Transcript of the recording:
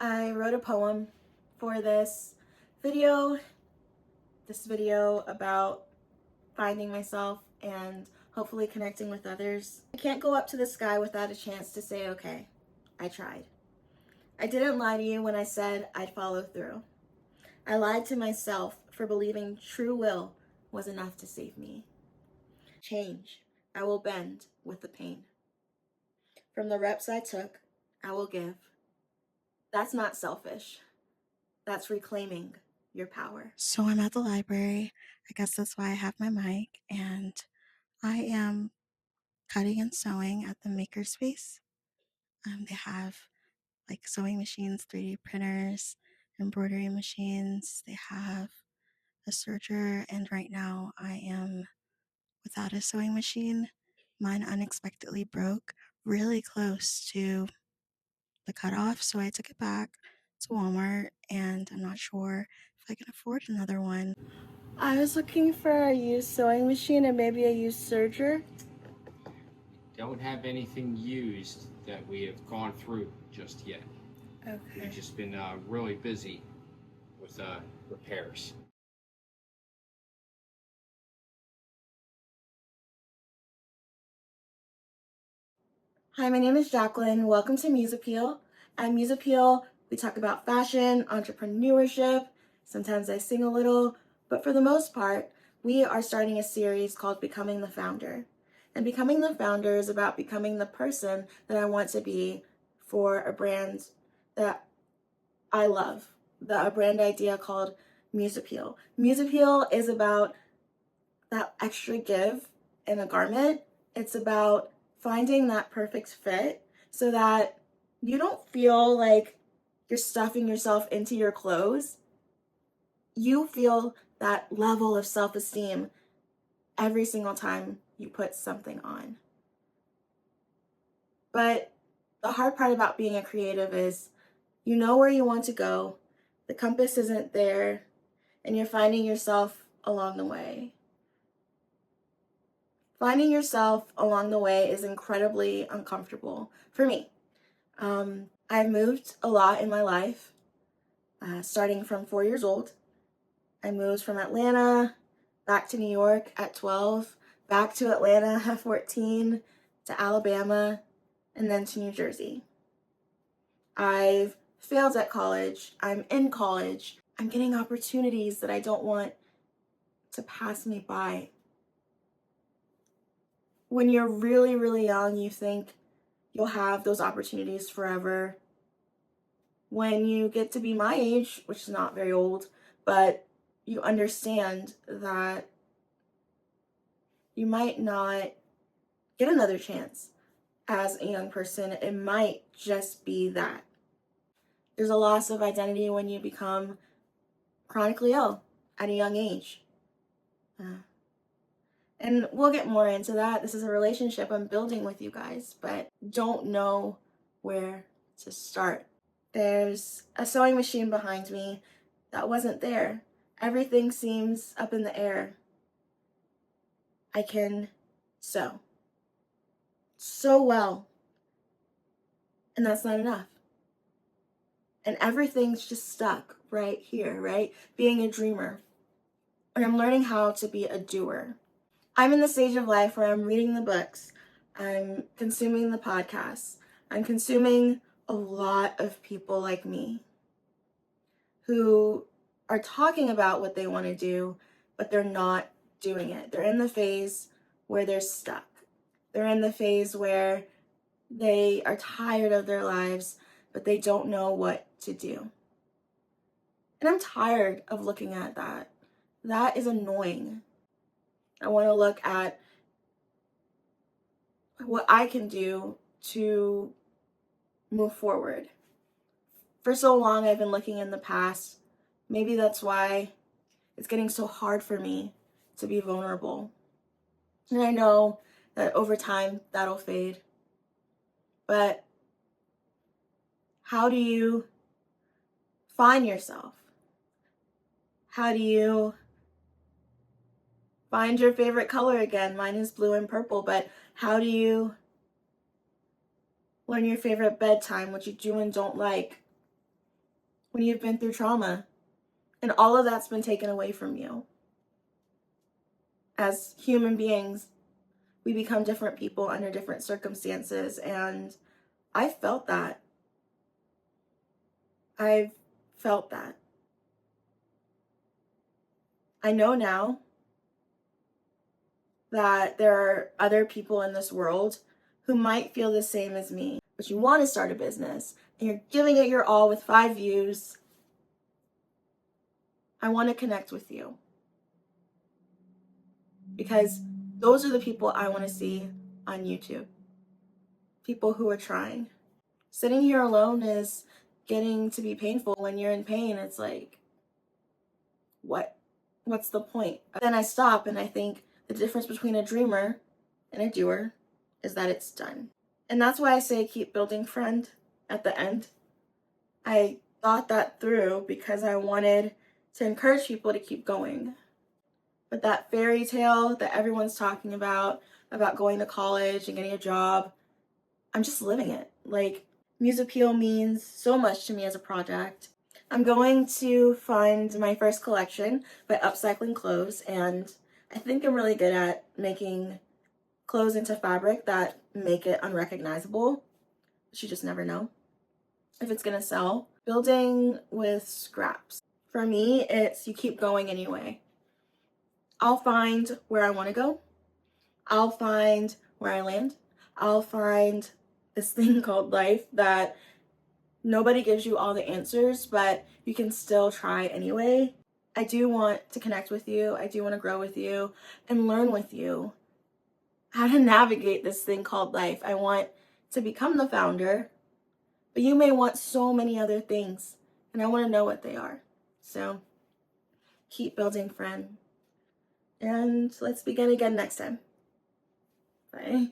I wrote a poem for this video about finding myself and hopefully connecting with others. I can't go up to the sky without a chance to say, okay, I tried. I didn't lie to you when I said I'd follow through. I lied to myself for believing true will was enough to save me. Change, I will bend with the pain. From the reps I took, I will give. That's not selfish. That's reclaiming your power. So I'm at the library. I guess that's why I have my mic, and I am cutting and sewing at the makerspace. They have like sewing machines, 3D printers, embroidery machines. They have a serger, and right now I am without a sewing machine. Mine unexpectedly broke really close to the cutoff, so I took it back to Walmart, and I'm not sure if I can afford another one. I was looking for a used sewing machine and maybe a used serger. Don't have anything used that we have gone through just yet. Okay. We've just been really busy with repairs. Hi, my name is Jacqueline. Welcome to Muse Appeal. At Muse Appeal, we talk about fashion, entrepreneurship. Sometimes I sing a little, but for the most part, we are starting a series called Becoming the Founder. And Becoming the Founder is about becoming the person that I want to be for a brand that I love, a brand idea called Muse Appeal. Muse Appeal is about that extra give in a garment. It's about finding that perfect fit so that you don't feel like you're stuffing yourself into your clothes. You feel that level of self-esteem every single time you put something on. But the hard part about being a creative is you know where you want to go, the compass isn't there, and you're finding yourself along the way. Finding yourself along the way is incredibly uncomfortable for me. I've moved a lot in my life, starting from 4 years old. I moved from Atlanta back to New York at 12, back to Atlanta at 14, to Alabama, and then to New Jersey. I've failed at college. I'm in college. I'm getting opportunities that I don't want to pass me by. When you're really, really young, you think you'll have those opportunities forever. When you get to be my age, which is not very old, but you understand that you might not get another chance as a young person. It might just be that. There's a loss of identity when you become chronically ill at a young age. And we'll get more into that. This is a relationship I'm building with you guys, but don't know where to start. There's a sewing machine behind me that wasn't there. Everything seems up in the air. I can sew so well, and that's not enough. And everything's just stuck right here, right? Being a dreamer. And I'm learning how to be a doer. I'm in the stage of life where I'm reading the books, I'm consuming the podcasts, I'm consuming a lot of people like me who are talking about what they want to do, but they're not doing it. They're in the phase where they're stuck. They're in the phase where they are tired of their lives, but they don't know what to do. And I'm tired of looking at that. That is annoying. I want to look at what I can do to move forward. For so long, I've been looking in the past. Maybe that's why it's getting so hard for me to be vulnerable. And I know that over time, that'll fade. But how do you find yourself? How do you find your favorite color again? Mine is blue and purple, but how do you learn your favorite bedtime, what you do and don't like? when you've been through trauma, and all of that's been taken away from you. As human beings, we become different people under different circumstances, and I felt that. I've felt that. I know now that there are other people in this world who might feel the same as me, but you want to start a business and you're giving it your all with 5 views. I want to connect with you because those are the people I want to see on YouTube. People who are trying. Sitting here alone is getting to be painful. When you're in pain, it's like, what's the point? Then I stop and I think the difference between a dreamer and a doer is that it's done. And that's why I say keep building, friend, at the end. I thought that through because I wanted to encourage people to keep going. But that fairy tale that everyone's talking about going to college and getting a job, I'm just living it. Like, Muse Appeal means so much to me as a project. I'm going to fund my first collection by upcycling clothes, and I think I'm really good at making clothes into fabric that make it unrecognizable. But you just never know if it's gonna sell. Building with scraps. For me, it's you keep going anyway. I'll find where I want to go. I'll find where I land. I'll find this thing called life that nobody gives you all the answers, but you can still try anyway. I do want to connect with you. I do want to grow with you and learn with you how to navigate this thing called life. I want to become the founder, but you may want so many other things, and I want to know what they are. So keep building, friend. And let's begin again next time. Bye.